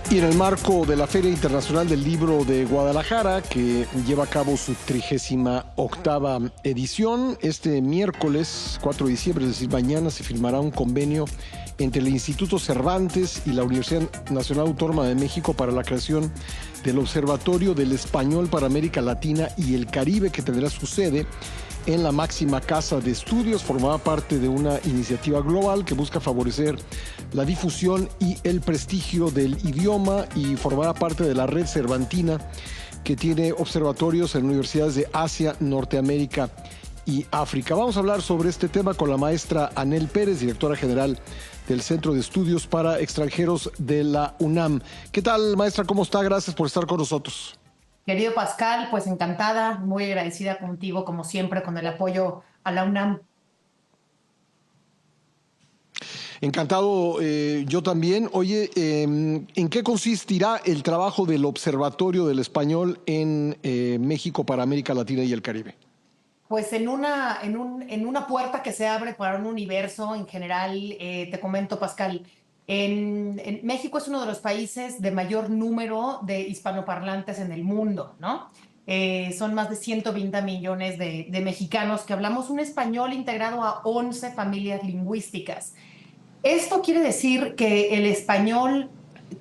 Y en el marco de la Feria Internacional del Libro de Guadalajara, que lleva a cabo su 38ª edición, este miércoles 4 de diciembre, es decir, mañana, se firmará un convenio entre el Instituto Cervantes y la Universidad Nacional Autónoma de México para la creación del Observatorio del Español para América Latina y el Caribe, que tendrá su sede en la máxima casa de estudios. Formaba parte de una iniciativa global que busca favorecer la difusión y el prestigio del idioma, y formará parte de la red cervantina, que tiene observatorios en universidades de Asia, Norteamérica y África. Vamos a hablar sobre este tema con la maestra Anel Pérez, directora general del Centro de Estudios para Extranjeros de la UNAM. ¿Qué tal, maestra? ¿Cómo está? Gracias por estar con nosotros. Querido Pascal, pues encantada, muy agradecida contigo, como siempre, con el apoyo a la UNAM. Encantado, yo también. Oye, ¿en qué consistirá el trabajo del Observatorio del Español en México para América Latina y el Caribe? Pues en una puerta que se abre para un universo en general. Te comento, Pascal, en México es uno de los países de mayor número de hispanoparlantes en el mundo, ¿no? Son más de 120 millones de mexicanos que hablamos un español integrado a 11 familias lingüísticas. Esto quiere decir que el español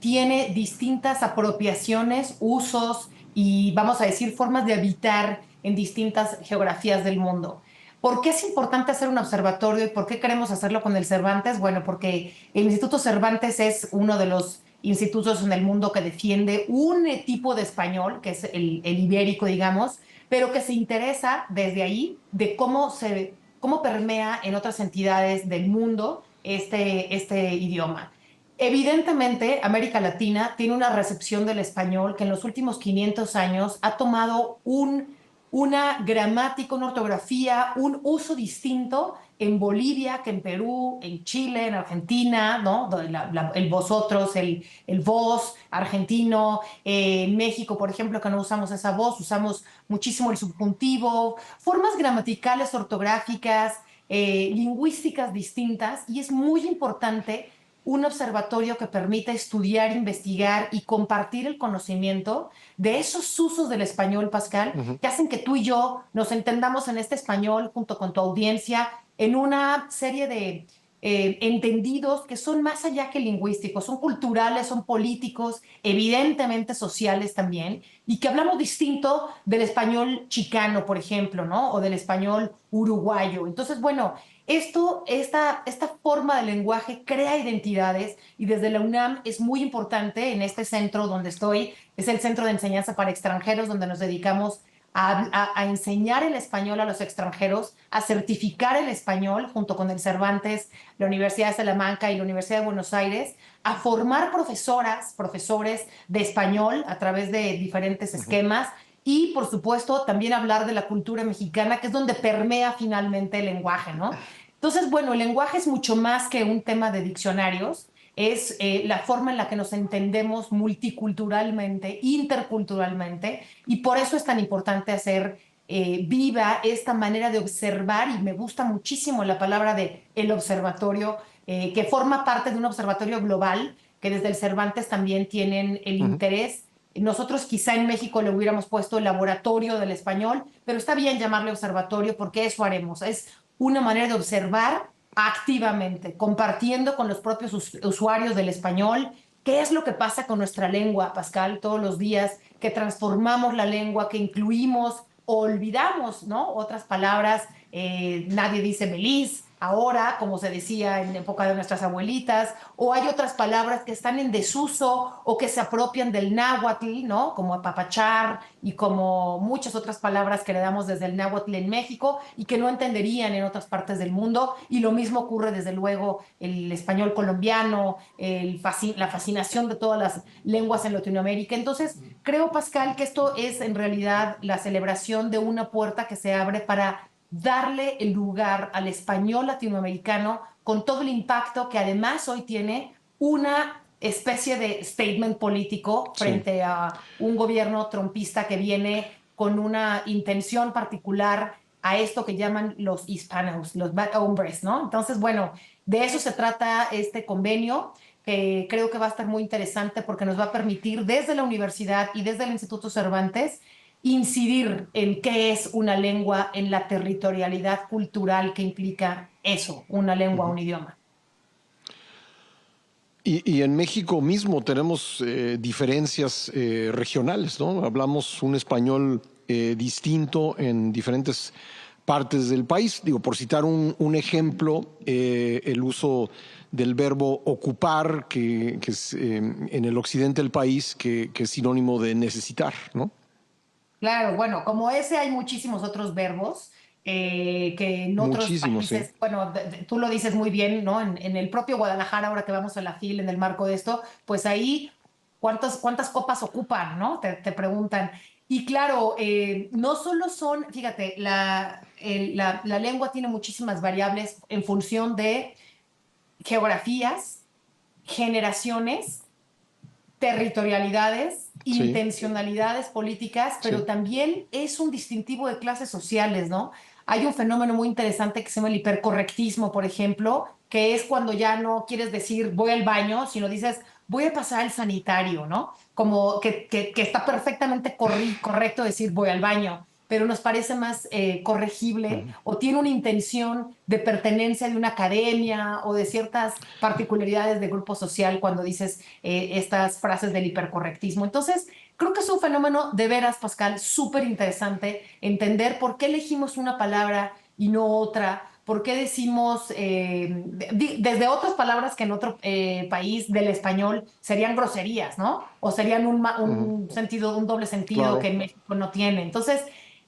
tiene distintas apropiaciones, usos y, vamos a decir, formas de habitar en distintas geografías del mundo. ¿Por qué es importante hacer un observatorio y por qué queremos hacerlo con el Cervantes? Bueno, porque el Instituto Cervantes es uno de los institutos en el mundo que defiende un tipo de español, que es el ibérico, digamos, pero que se interesa desde ahí de cómo permea en otras entidades del mundo este idioma. Evidentemente, América Latina tiene una recepción del español que en los últimos 500 años ha tomado una gramática, una ortografía, un uso distinto en Bolivia que en Perú, en Chile, en Argentina, ¿no? El vosotros, el vos argentino, en México, por ejemplo, que no usamos esa voz, usamos muchísimo el subjuntivo, formas gramaticales, ortográficas, lingüísticas distintas, y es muy importante un observatorio que permita estudiar, investigar y compartir el conocimiento de esos usos del español, Pascal, que hacen que tú y yo nos entendamos en este español junto con tu audiencia en una serie de entendidos que son más allá que lingüísticos, son culturales, son políticos, evidentemente sociales también, y que hablamos distinto del español chicano, por ejemplo, ¿no? O del español uruguayo. Entonces, bueno, esta forma de lenguaje crea identidades, y desde la UNAM es muy importante en este centro donde estoy. Es el Centro de Enseñanza para Extranjeros, donde nos dedicamos a enseñar el español a los extranjeros, a certificar el español junto con el Cervantes, la Universidad de Salamanca y la Universidad de Buenos Aires, a formar profesoras, profesores de español a través de diferentes esquemas, y, por supuesto, también hablar de la cultura mexicana, que es donde permea finalmente el lenguaje, ¿no? Entonces, bueno, el lenguaje es mucho más que un tema de diccionarios. Es la forma en la que nos entendemos multiculturalmente, interculturalmente, y por eso es tan importante hacer viva esta manera de observar, y me gusta muchísimo la palabra de el observatorio, que forma parte de un observatorio global, que desde el Cervantes también tienen el interés. Nosotros quizá en México le hubiéramos puesto el laboratorio del español, pero está bien llamarle observatorio porque eso haremos. Es una manera de observar activamente, compartiendo con los propios usuarios del español qué es lo que pasa con nuestra lengua, Pascal, todos los días, que transformamos la lengua, que incluimos o olvidamos, ¿no? Otras palabras. Nadie dice feliz ahora, como se decía en época de nuestras abuelitas, o hay otras palabras que están en desuso o que se apropian del náhuatl, ¿no? Como apapachar y como muchas otras palabras que le damos desde el náhuatl en México y que no entenderían en otras partes del mundo. Y lo mismo ocurre, desde luego, el español colombiano, la fascinación de todas las lenguas en Latinoamérica. Entonces, creo, Pascal, que esto es en realidad la celebración de una puerta que se abre para darle el lugar al español latinoamericano, con todo el impacto que además hoy tiene una especie de statement político Sí. frente a un gobierno trumpista que viene con una intención particular a esto que llaman los hispanos, los bad hombres, ¿no? Entonces, bueno, de eso se trata este convenio. que creo que va a estar muy interesante porque nos va a permitir desde la universidad y desde el Instituto Cervantes incidir en qué es una lengua, en la territorialidad cultural que implica eso, una lengua, un idioma. Y en México mismo tenemos diferencias regionales, ¿no? Hablamos un español distinto en diferentes partes del país. Digo, por citar un ejemplo, el uso del verbo ocupar, que es en el occidente del país, que es sinónimo de necesitar, ¿no? Claro, bueno, como ese hay muchísimos otros verbos que en otros Muchísimo, sí. países, bueno, tú lo dices muy bien, ¿no? En el propio Guadalajara, ahora que vamos a la FIL, en el marco de esto, pues ahí, ¿cuántas copas ocupan, ¿no? Te preguntan. Y claro, no solo son, fíjate, la lengua tiene muchísimas variables en función de geografías, generaciones, territorialidades, Sí, intencionalidades políticas, pero sí. también es un distintivo de clases sociales, ¿no? Hay un fenómeno muy interesante que se llama el hipercorrectismo, por ejemplo, que es cuando ya no quieres decir voy al baño, sino dices voy a pasar al sanitario, ¿no? Como que está perfectamente correcto decir voy al baño, pero nos parece más corregible o tiene una intención de pertenencia de una academia o de ciertas particularidades de grupo social cuando dices estas frases del hipercorrectismo. Entonces, creo que es un fenómeno de veras, Pascal, súper interesante entender por qué elegimos una palabra y no otra, por qué decimos, desde otras palabras que en otro país del español serían groserías, ¿no? O serían un sentido, un doble sentido que Claro. en México no tiene. Entonces,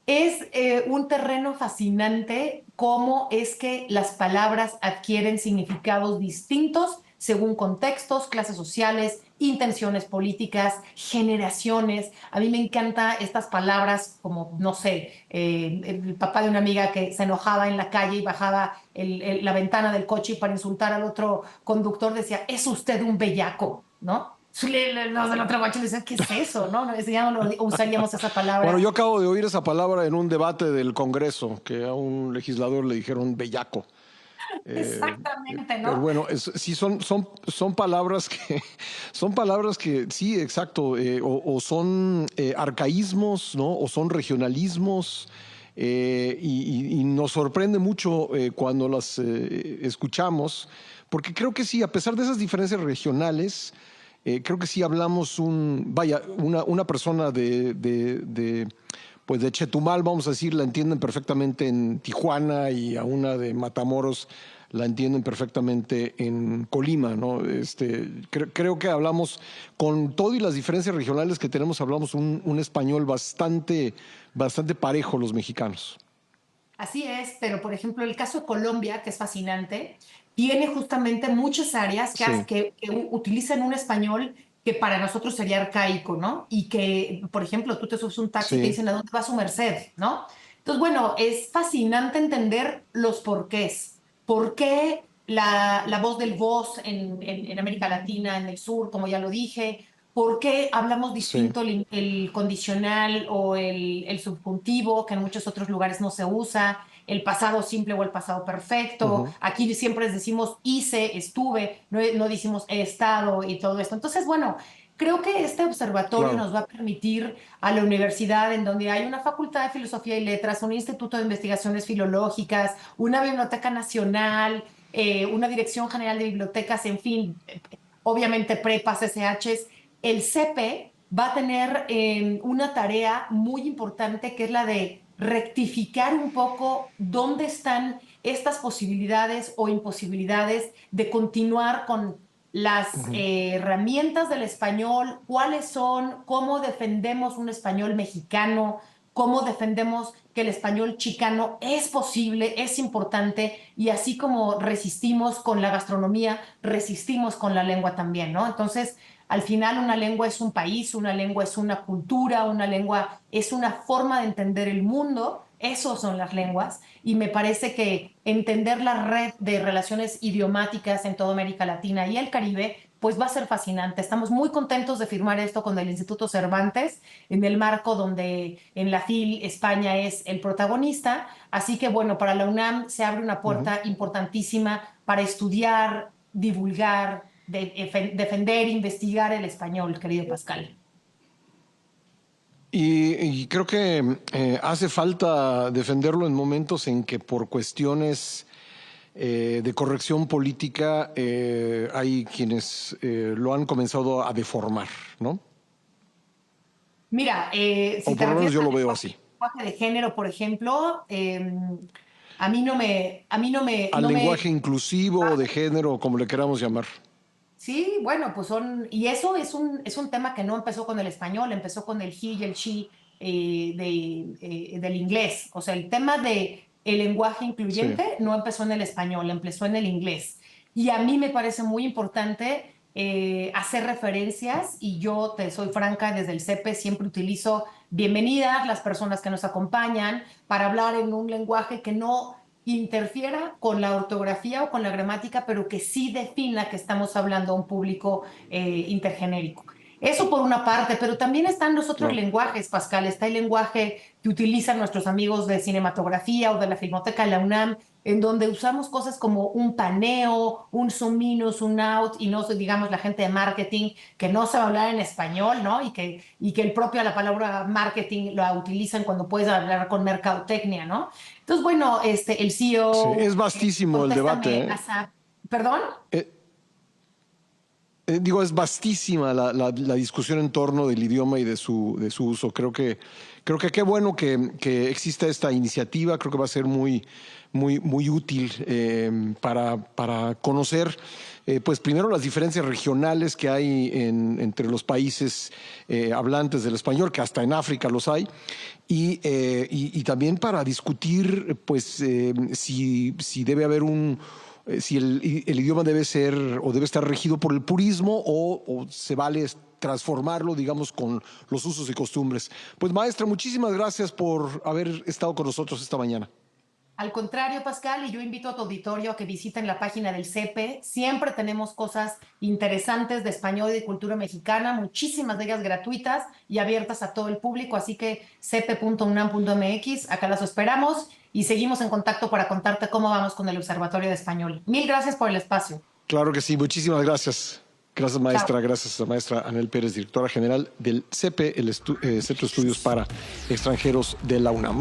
es un terreno fascinante cómo es que las palabras adquieren significados distintos según contextos, clases sociales, intenciones políticas, generaciones. A mí me encantan estas palabras como, no sé, el papá de una amiga que se enojaba en la calle y bajaba la ventana del coche y para insultar al otro conductor decía, es usted un bellaco, ¿no? Los del otro guacho le decían, ¿qué es eso? ¿No? Ya no usaríamos esa Bueno, palabra. yo acabo de oír esa palabra en un debate del Congreso, que a un legislador le dijeron bellaco. Exactamente, Pero ¿no? bueno, sí son palabras que son palabras que sí, exacto, o son arcaísmos, ¿no? O son regionalismos. Y nos sorprende mucho cuando las escuchamos, porque creo que sí, a pesar de esas diferencias regionales, creo que sí hablamos una persona pues de Chetumal, vamos a decir, la entienden perfectamente en Tijuana y a una de Matamoros la entienden perfectamente en Colima, ¿no? Creo que hablamos, con todo y las diferencias regionales que tenemos, hablamos un español bastante parejo los mexicanos. Así es, pero por ejemplo, el caso de Colombia, que es fascinante, tiene justamente muchas áreas Sí, que utilizan un español que para nosotros sería arcaico, ¿no? Y que, por ejemplo, tú te subes un taxi y te sí, dicen, ¿a dónde va su merced? ¿No? Entonces, bueno, es fascinante entender los porqués. ¿Por qué la voz del voz en América Latina, en el sur, como ya lo dije? ¿Por qué hablamos sí. distinto el condicional o el subjuntivo, que en muchos otros lugares no se usa? El pasado simple o el pasado perfecto. Ujú, Aquí siempre decimos hice, estuve, no decimos he estado y todo esto. Entonces, bueno, creo que este observatorio claro. nos va a permitir a la universidad, en donde hay una facultad de filosofía y letras, un instituto de investigaciones filológicas, una biblioteca nacional, una dirección general de bibliotecas, en fin, obviamente prepas, SHs, el CEPE va a tener una tarea muy importante que es la de rectificar un poco dónde están estas posibilidades o imposibilidades de continuar con las Ujú. herramientas del español, cuáles son, cómo defendemos un español mexicano, cómo defendemos que el español chicano es posible, es importante, y así como resistimos con la gastronomía, resistimos con la lengua también, ¿no? Entonces, al final una lengua es un país, una lengua es una cultura, una lengua es una forma de entender el mundo. Esos son las lenguas y me parece que entender la red de relaciones idiomáticas en toda América Latina y el Caribe, pues va a ser fascinante. Estamos muy contentos de firmar esto con el Instituto Cervantes en el marco donde en la FIL España es el protagonista. Así que bueno, para la UNAM se abre una Ujú. puerta importantísima para estudiar, divulgar, defender, investigar el español, querido Pascal. Y creo que hace falta defenderlo en momentos en que por cuestiones de corrección política hay quienes lo han comenzado a deformar, ¿no? Mira, O si te por lo menos refieres yo al lo veo así. lenguaje de género, por ejemplo, Al lenguaje inclusivo, de género, como le queramos llamar. Sí, bueno, pues y eso es un tema que no empezó con el español, empezó con el he y el she del inglés. O sea, el tema de el lenguaje Sí. incluyente no empezó en el español, empezó en el inglés. Y a mí me parece muy importante hacer referencias, y yo te soy franca, desde el CEPE siempre utilizo bienvenidas las personas que nos acompañan para hablar en un lenguaje que no interfiera con la ortografía o con la gramática, pero que sí defina que estamos hablando a un público intergenérico. Eso por una parte, pero también están los otros Claro. lenguajes, Pascal. Está el lenguaje que utilizan nuestros amigos de cinematografía o de la Filmoteca de la UNAM, en donde usamos cosas como un paneo, un zoom in, un zoom out, y no digamos la gente de marketing que no sabe hablar en español, ¿no? Y que el propio la palabra marketing la utilizan cuando puedes hablar con mercadotecnia, ¿no? Entonces, bueno, el Sí, CEO, es vastísimo el debate, contéstame, ¿eh? ASAP, ¿perdón? Eh, Digo, es vastísima la discusión en torno del idioma y de su uso. Creo que qué bueno que exista esta iniciativa. Creo que va a ser muy útil para conocer, pues primero las diferencias regionales que hay entre los países hablantes del español, que hasta en África los hay, y también para discutir, pues, si debe haber si el idioma debe ser o debe estar regido por el purismo o se vale transformarlo, digamos, con los usos y costumbres. Pues maestra, muchísimas gracias por haber estado con nosotros esta mañana. Al contrario, Pascal, y yo invito a tu auditorio a que visiten la página del CEPE. Siempre tenemos cosas interesantes de español y de cultura mexicana, muchísimas de ellas gratuitas y abiertas a todo el público. Así que cepe.unam.mx, acá las esperamos y seguimos en contacto para contarte cómo vamos con el Observatorio de Español. Mil gracias por el espacio. Claro que sí, muchísimas gracias. Gracias, Chao. maestra. Gracias a la maestra Anel Pérez, directora general del CEPE, el Centro de Estudios para Extranjeros de la UNAM.